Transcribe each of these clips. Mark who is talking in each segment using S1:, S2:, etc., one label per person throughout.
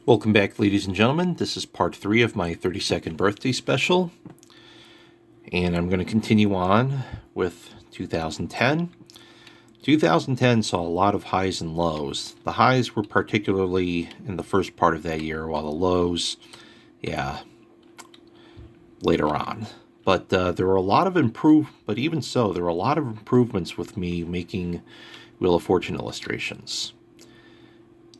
S1: Welcome back, ladies and gentlemen. This is part 3 of my 32nd birthday special, and I'm going to continue on with 2010. 2010 saw a lot of highs and lows. The highs were particularly in the first part of that year, while the lows, later on. But there were a lot of but even so, there were a lot of improvements with me making Wheel of Fortune illustrations.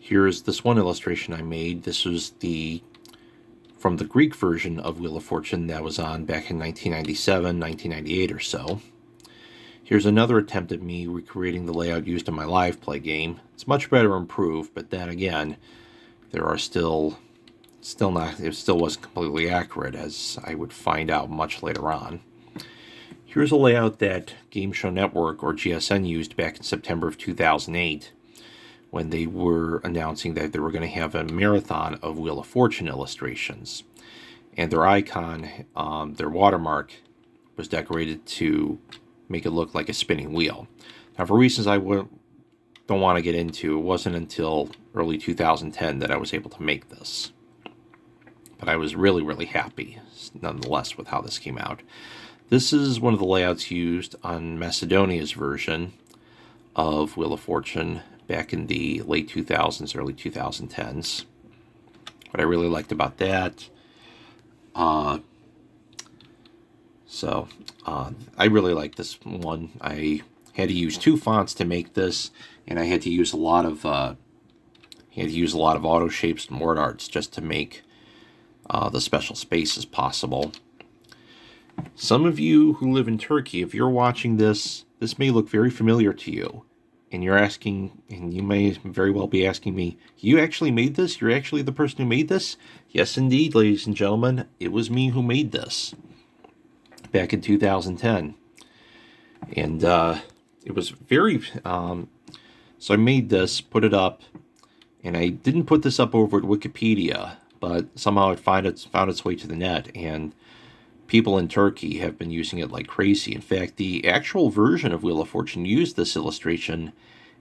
S1: Here's this one illustration I made. This was from the Greek version of Wheel of Fortune that was on back in 1997, 1998 or so. Here's another attempt at me recreating the layout used in my live play game. It's much better improved, but then again, there are it still wasn't completely accurate, as I would find out much later on. Here's a layout that Game Show Network, or GSN, used back in September of 2008. When they were announcing that they were going to have a marathon of Wheel of Fortune illustrations. And their icon, their watermark, was decorated to make it look like a spinning wheel. Now, for reasons I don't want to get into, it wasn't until early 2010 that I was able to make this. But I was really, really happy, nonetheless, with how this came out. This is one of the layouts used on Macedonia's version of Wheel of Fortune back in the late 2000s, early 2010s. What I really liked about that, I really like this one. I had to use 2 fonts to make this, and I had to use a lot of auto shapes and word arts just to make the special spaces possible. Some of you who live in Turkey, if you're watching this may look very familiar to you. And you're asking, and you may very well be asking me, you actually made this? You're actually the person who made this? Yes, indeed, ladies and gentlemen. It was me who made this back in 2010. And it was very... so I made this, put it up, and I didn't put this up over at Wikipedia, but somehow it found its way to the net, and people in Turkey have been using it like crazy. In fact, the actual version of Wheel of Fortune used this illustration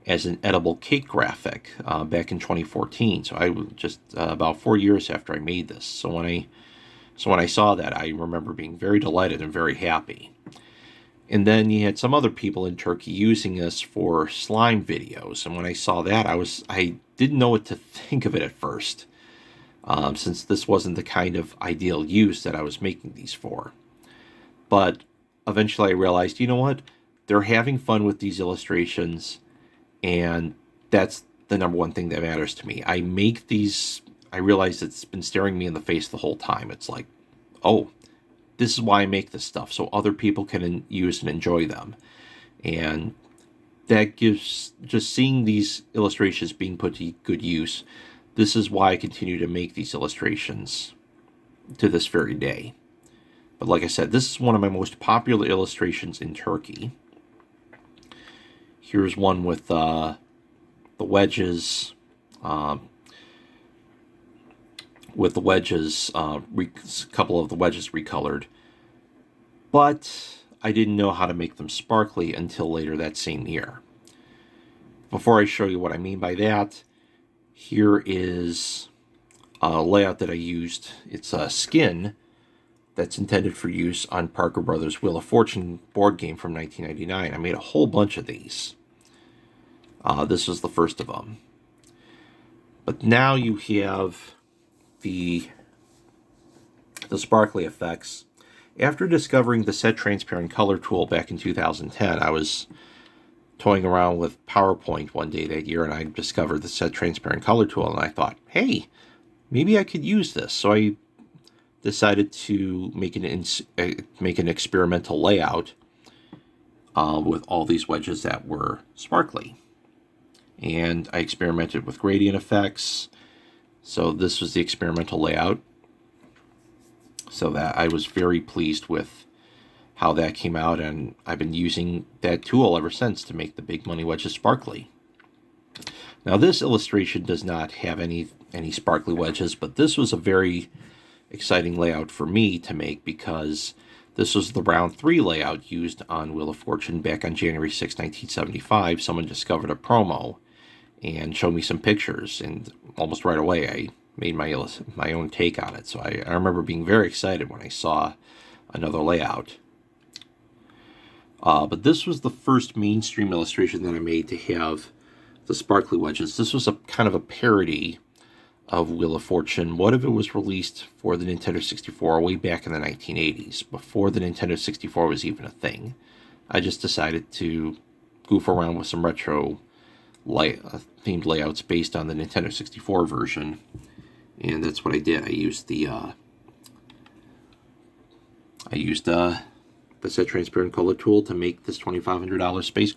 S1: as an edible cake graphic back in 2014. So I just about 4 years after I made this. So when I saw that, I remember being very delighted and very happy. And then you had some other people in Turkey using this for slime videos. And when I saw that, I didn't know what to think of it at first. Since this wasn't the kind of ideal use that I was making these for. But eventually I realized, you know what? They're having fun with these illustrations, and that's the number one thing that matters to me. I make these, I realize it's been staring me in the face the whole time. It's like, oh, this is why I make this stuff, so other people can use and enjoy them. And that gives, just seeing these illustrations being put to good use, this is why I continue to make these illustrations to this very day. But like I said, this is one of my most popular illustrations in Turkey. Here's one with the wedges, a couple of the wedges recolored. But I didn't know how to make them sparkly until later that same year. Before I show you what I mean by that, here is a layout that I used. It's a skin that's intended for use on Parker Brothers' Wheel of Fortune board game from 1999. I made a whole bunch of these. This was the first of them. But now you have the sparkly effects. After discovering the Set Transparent Color tool back in 2010, I was toying around with PowerPoint one day that year, and I discovered the Set Transparent Color tool, and I thought, hey, maybe I could use this. So I decided to make an experimental layout with all these wedges that were sparkly. And I experimented with gradient effects. So this was the experimental layout. So that I was very pleased with how that came out, and I've been using that tool ever since to make the big money wedges sparkly. Now this illustration does not have any sparkly wedges, but this was a very exciting layout for me to make because this was the round 3 layout used on Wheel of Fortune back on January 6, 1975. Someone discovered a promo and showed me some pictures, and almost right away I made my own take on it. So I remember being very excited when I saw another layout. But this was the first mainstream illustration that I made to have the sparkly wedges. This was a kind of a parody of Wheel of Fortune. What if it was released for the Nintendo 64 way back in the 1980s, before the Nintendo 64 was even a thing? I just decided to goof around with some retro themed layouts based on the Nintendo 64 version, and that's what I did. I used the set transparent color tool to make this $2,500 space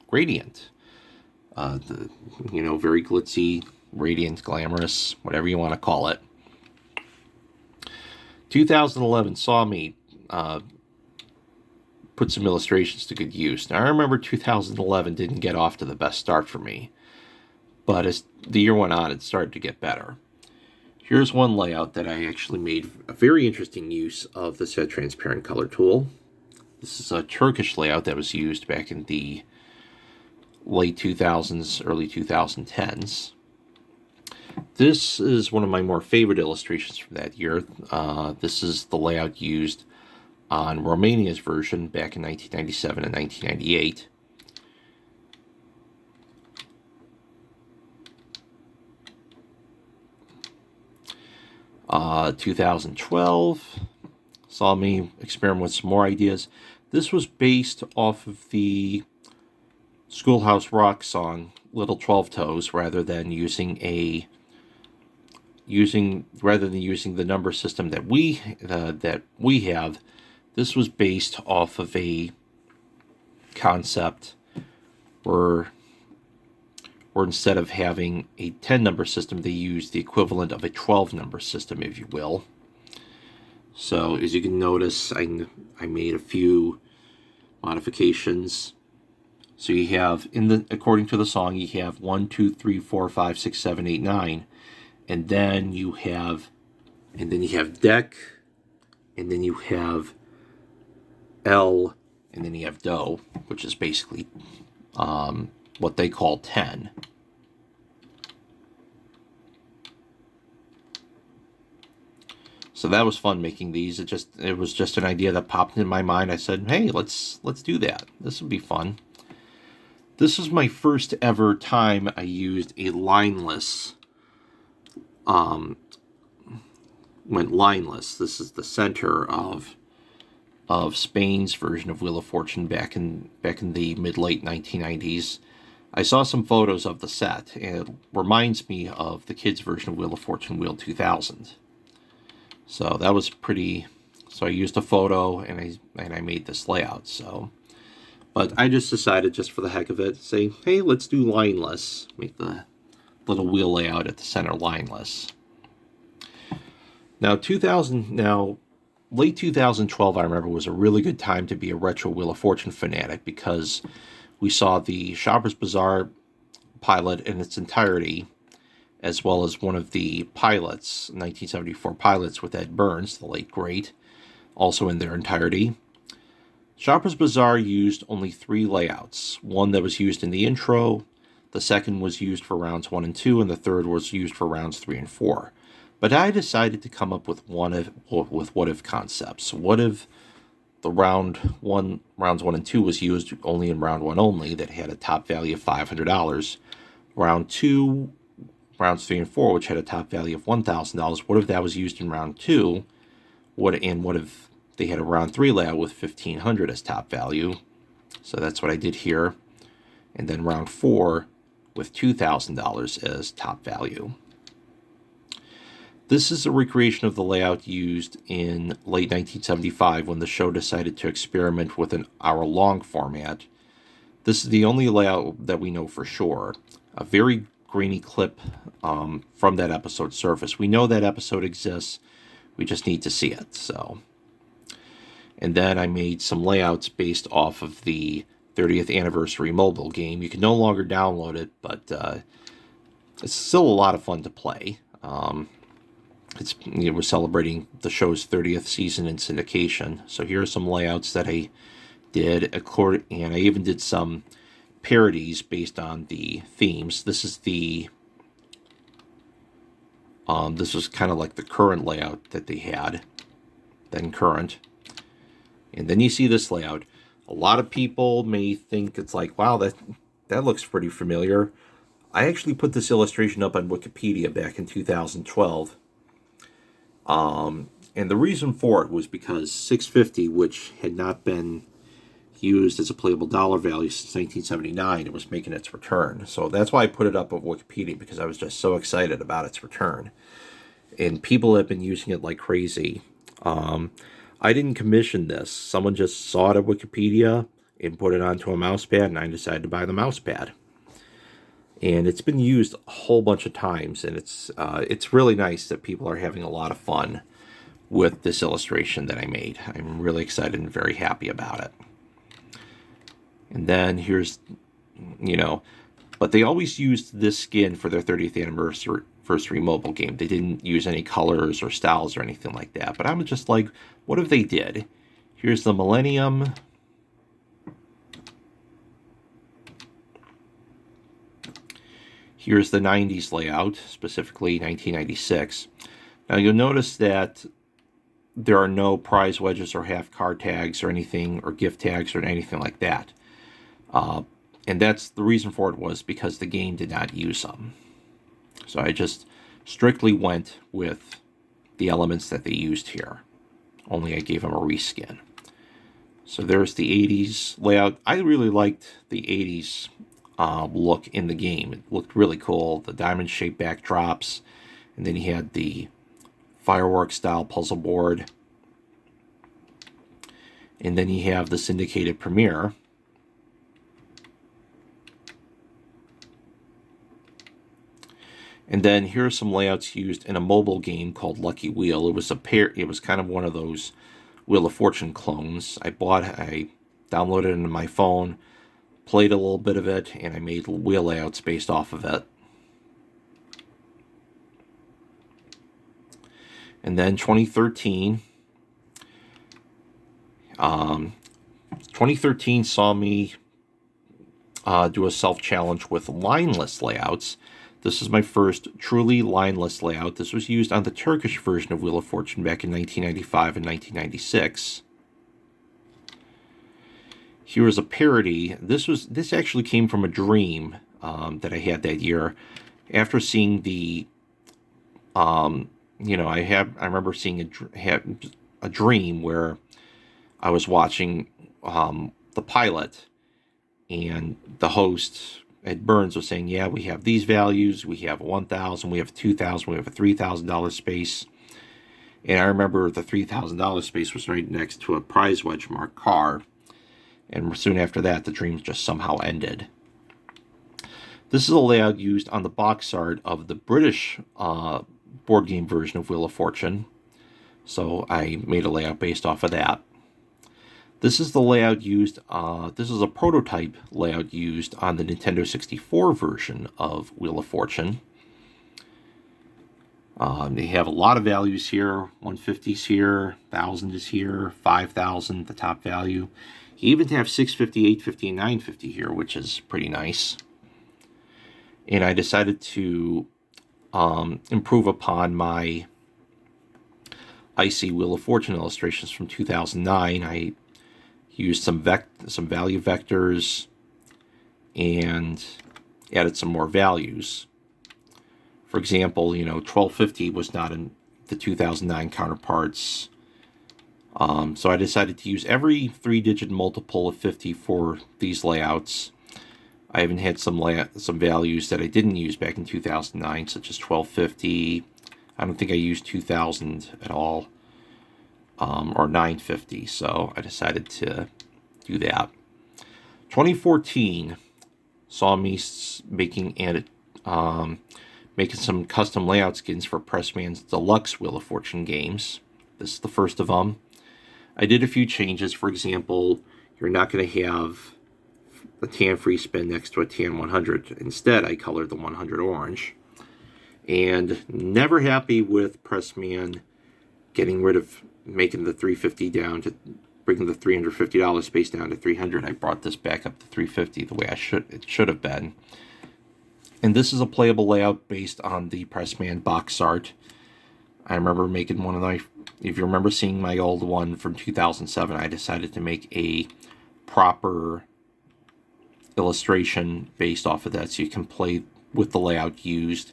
S1: gradient. Very glitzy, radiant, glamorous, whatever you want to call it. 2011 saw me put some illustrations to good use. Now, I remember 2011 didn't get off to the best start for me, but as the year went on, it started to get better. Here's one layout that I actually made a very interesting use of the set transparent color tool. This is a Turkish layout that was used back in the late 2000s, early 2010s. This is one of my more favorite illustrations from that year. This is the layout used on Romania's version back in 1997 and 1998. Uh, 2012 saw me experiment with some more ideas. This was based off of the Schoolhouse Rock song Little 12 Toes, rather than using the number system that we have. This was based off of a concept where instead of having a 10 number system, they used the equivalent of a 12 number system, if you will. So as you can notice, I made a few modifications. So you have, according to the song, you have 1, 2, 3, 4, 5, 6, 7, 8, 9, and then you have deck, and then you have L, and then you have Do, which is basically what they call 10. So that was fun making these. It was just an idea that popped in my mind. I said, hey, let's do that. This would be fun. This is my first ever time I used a lineless, went lineless. This is the center of Spain's version of Wheel of Fortune back in the mid-late 1990s. I saw some photos of the set, and it reminds me of the kids' version of Wheel of Fortune, Wheel 2000. So that was pretty. So I used a photo, and I made this layout. But I just decided, just for the heck of it, say, hey, let's do lineless. Make the little wheel layout at the center lineless. Now, late 2012, I remember, was a really good time to be a retro Wheel of Fortune fanatic, because we saw the Shoppers Bazaar pilot in its entirety, as well as one of the pilots, 1974 pilots with Ed Burns, the late great, also in their entirety. Shoppers Bazaar used only 3 layouts. One that was used in the intro, the second was used for rounds 1 and 2, and the third was used for rounds 3 and 4. But I decided to come up with what if concepts. What if the rounds 1 and 2 was used only in round 1 only, that had a top value of $500. Round 2, rounds 3 and 4, which had a top value of $1,000. What if that was used in round 2? What if they had a round 3 layout with $1,500 as top value? So that's what I did here. And then round 4 with $2,000 as top value. This is a recreation of the layout used in late 1975 when the show decided to experiment with an hour-long format. This is the only layout that we know for sure. A very grainy clip from that episode surfaced. We know that episode exists. We just need to see it. And then I made some layouts based off of the 30th anniversary mobile game. You can no longer download it, but it's still a lot of fun to play. We're celebrating the show's 30th season in syndication. So here are some layouts that I did, and I even did some parodies based on the themes. This is the This was kind of like the current layout that they had, then current. And then you see this layout. A lot of people may think it's like, wow, that looks pretty familiar. I actually put this illustration up on Wikipedia back in 2012. And the reason for it was because 650, which had not been used as a playable dollar value since 1979, it was making its return. So that's why I put it up on Wikipedia, because I was just so excited about its return. And people have been using it like crazy. I didn't commission this. Someone just saw it at Wikipedia and put it onto a mouse pad, and I decided to buy the mouse pad. And it's been used a whole bunch of times, and it's really nice that people are having a lot of fun with this illustration that I made. I'm really excited and very happy about it. And then here's, but they always used this skin for their 30th anniversary mobile game. They didn't use any colors or styles or anything like that. But I'm just like, what if they did? Here's the Millennium. Here's the 90s layout, specifically 1996. Now you'll notice that there are no prize wedges or half card tags or anything, or gift tags or anything like that. And that's the reason for it, was because the game did not use them. So I just strictly went with the elements that they used here. Only I gave them a reskin. So there's the 80s layout. I really liked the 80s look in the game. It looked really cool. The diamond-shaped backdrops. And then you had the fireworks-style puzzle board. And then you have the syndicated premiere. And then here are some layouts used in a mobile game called Lucky Wheel. It was kind of one of those Wheel of Fortune clones. I downloaded it into my phone, played a little bit of it, and I made wheel layouts based off of it. And then 2013 saw me do a self-challenge with lineless layouts. This is my first truly lineless layout. This was used on the Turkish version of Wheel of Fortune back in 1995 and 1996. Here is a parody. This actually came from a dream that I had that year. After seeing the, I remember seeing a dream where I was watching the pilot, and the host, Ed Burns, was saying, yeah, we have these values, we have 1,000, we have 2,000, we have a $3,000 space. And I remember the $3,000 space was right next to a prize wedge marked car. And soon after that, the dream just somehow ended. This is a layout used on the box art of the British board game version of Wheel of Fortune. So I made a layout based off of that. This is the layout used, this is a prototype layout used on the Nintendo 64 version of Wheel of Fortune. They have a lot of values here. 150's here, 1,000 is here, 5,000, the top value. You even have 650, 850, and 950 here, which is pretty nice. And I decided to improve upon my icy Wheel of Fortune illustrations from 2009. I used some value vectors and added some more values. For example, 1250 was not in the 2009 counterparts. So I decided to use every 3-digit multiple of 50 for these layouts. I even had some values that I didn't use back in 2009, such as 1250. I don't think I used 2000 at all. Or 950, so I decided to do that. 2014 saw me making some custom layout skins for Pressman's Deluxe Wheel of Fortune games. This is the first of them. I did a few changes. For example, you're not going to have a tan free spin next to a tan 100. Instead, I colored the 100 orange. And never happy with Pressman making the 350 down to bringing the $350 space down to 300. I brought this back up to 350 the way it should have been. And this is a playable layout based on the Pressman box art. I remember making one of my, if you remember seeing my old one from 2007, I decided to make a proper illustration based off of that so you can play with the layout used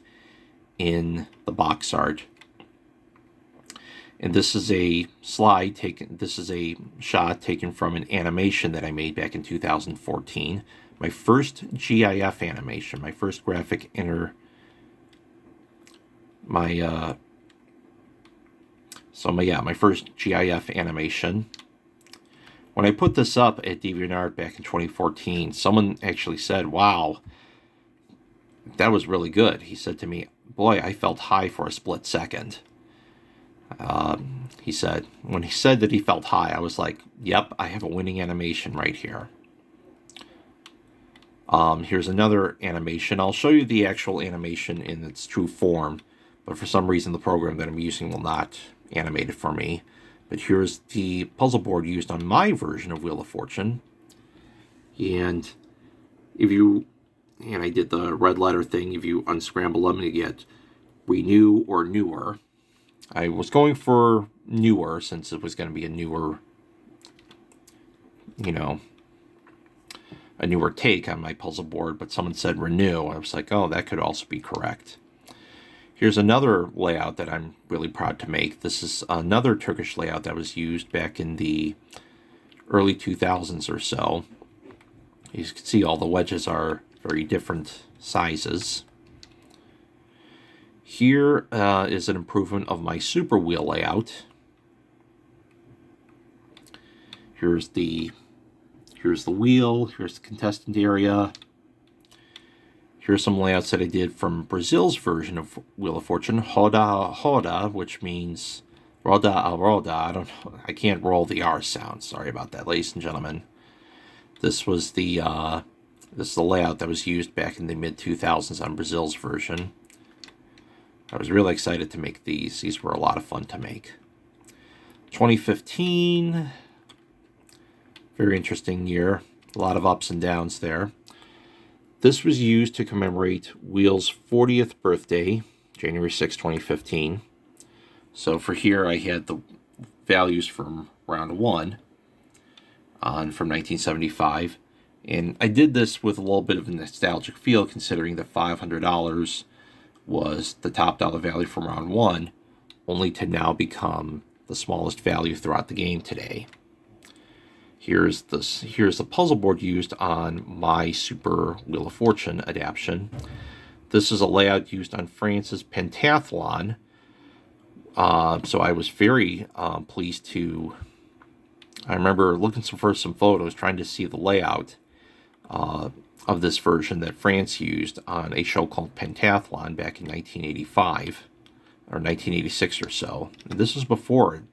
S1: in the box art. And this is a slide taken, this is a shot taken from an animation that I made back in 2014. My first GIF animation, my first graphic my first GIF animation. When I put this up at DeviantArt back in 2014, someone actually said, "Wow, that was really good." He said to me, "Boy, I felt high for a split second." He said, when he said that he felt high, I was like, "Yep, I have a winning animation right here." Here's another animation. I'll show you the actual animation in its true form, but for some reason the program that I'm using will not animate it for me. But here's the puzzle board used on my version of Wheel of Fortune. And I did the red letter thing, if you unscramble them, you get renew or newer. I was going for newer since it was going to be a newer, a newer take on my puzzle board, but someone said renew. I was like, oh, that could also be correct. Here's another layout that I'm really proud to make. This is another Turkish layout that was used back in the early 2000s or so. You can see all the wedges are very different sizes. Here is an improvement of my super wheel layout. Here's the wheel, here's the contestant area. Here's some layouts that I did from Brazil's version of Wheel of Fortune, Roda Roda, which means Roda a Roda. I can't roll the R sound. Sorry about that, ladies and gentlemen. This is the layout that was used back in the mid-2000s on Brazil's version. I was really excited to make these. These were a lot of fun to make. 2015, very interesting year. A lot of ups and downs there. This was used to commemorate Wheel's 40th birthday, January 6, 2015. So for here, I had the values from round 1 on from 1975. And I did this with a little bit of a nostalgic feel, considering that $500 was the top dollar value from round 1, only to now become the smallest value throughout the game today. Here's the puzzle board used on my Super Wheel of Fortune adaptation. This is a layout used on France's pentathlon. So I was very pleased to... I remember looking for some photos, trying to see the layout of this version that France used on a show called Pentathlon back in 1985 or 1986 or so. And this was before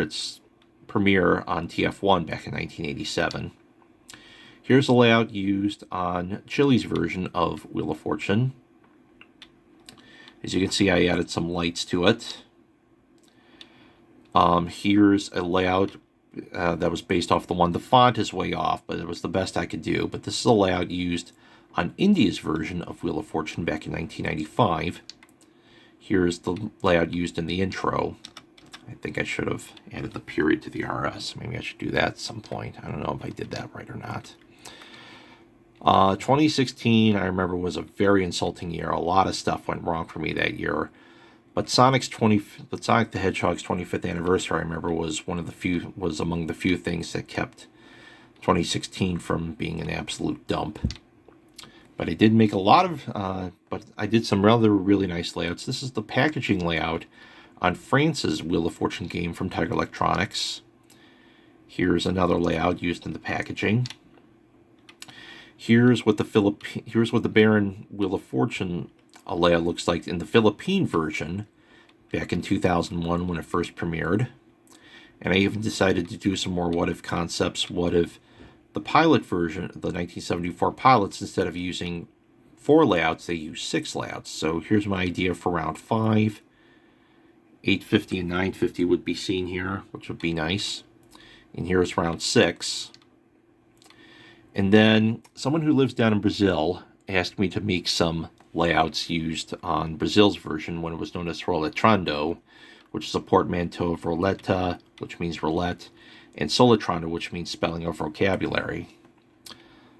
S1: its premiere on TF1 back in 1987. Here's a layout used on Chile's version of Wheel of Fortune. As you can see, I added some lights to it. Here's a layout that was based off the one. The font is way off, but it was the best I could do. But this is a layout used on India's version of Wheel of Fortune back in 1995. Here's the layout used in the intro. I think I should have added the period to the RS. Maybe I should do that at some point. I don't know if I did that right or not. 2016, I remember, was a very insulting year. A lot of stuff went wrong for me that year. But Sonic the Hedgehog's 25th anniversary, I remember, was among the few things that kept 2016 from being an absolute dump. But I did make a lot of, but I did some really nice layouts. This is the packaging layout on France's Wheel of Fortune game from Tiger Electronics. Here's another layout used in the packaging. Here's what the Baron Wheel of Fortune layout looks like in the Philippine version back in 2001 when it first premiered. And I even decided to do some more what-if concepts. What if the pilot version, the 1974 pilots, instead of using 4 layouts, they use 6 layouts. So here's my idea for round 5. 850 and 950 would be seen here, which would be nice. And here's round 6. And then someone who lives down in Brazil asked me to make some layouts used on Brazil's version when it was known as Roletrando, which is a portmanteau of roleta, which means roulette, and soletrando, which means spelling of vocabulary.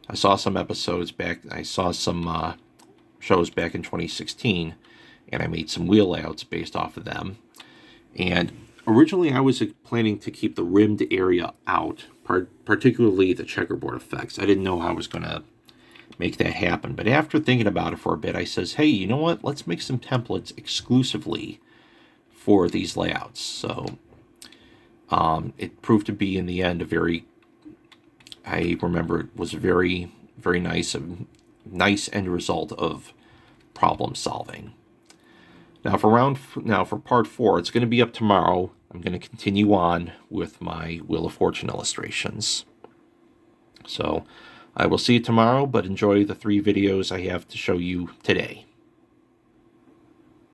S1: I saw some shows back in 2016, and I made some wheel layouts based off of them. And originally I was planning to keep the rimmed area out, particularly the checkerboard effects. I didn't know how I was going to make that happen. But after thinking about it for a bit, I says, hey, you know what? Let's make some templates exclusively for these layouts. So it proved to be, in the end, I remember it was a very, very nice end result of problem solving. Now for part 4, it's going to be up tomorrow. I'm going to continue on with my Wheel of Fortune illustrations. So I will see you tomorrow, but enjoy the 3 videos I have to show you today.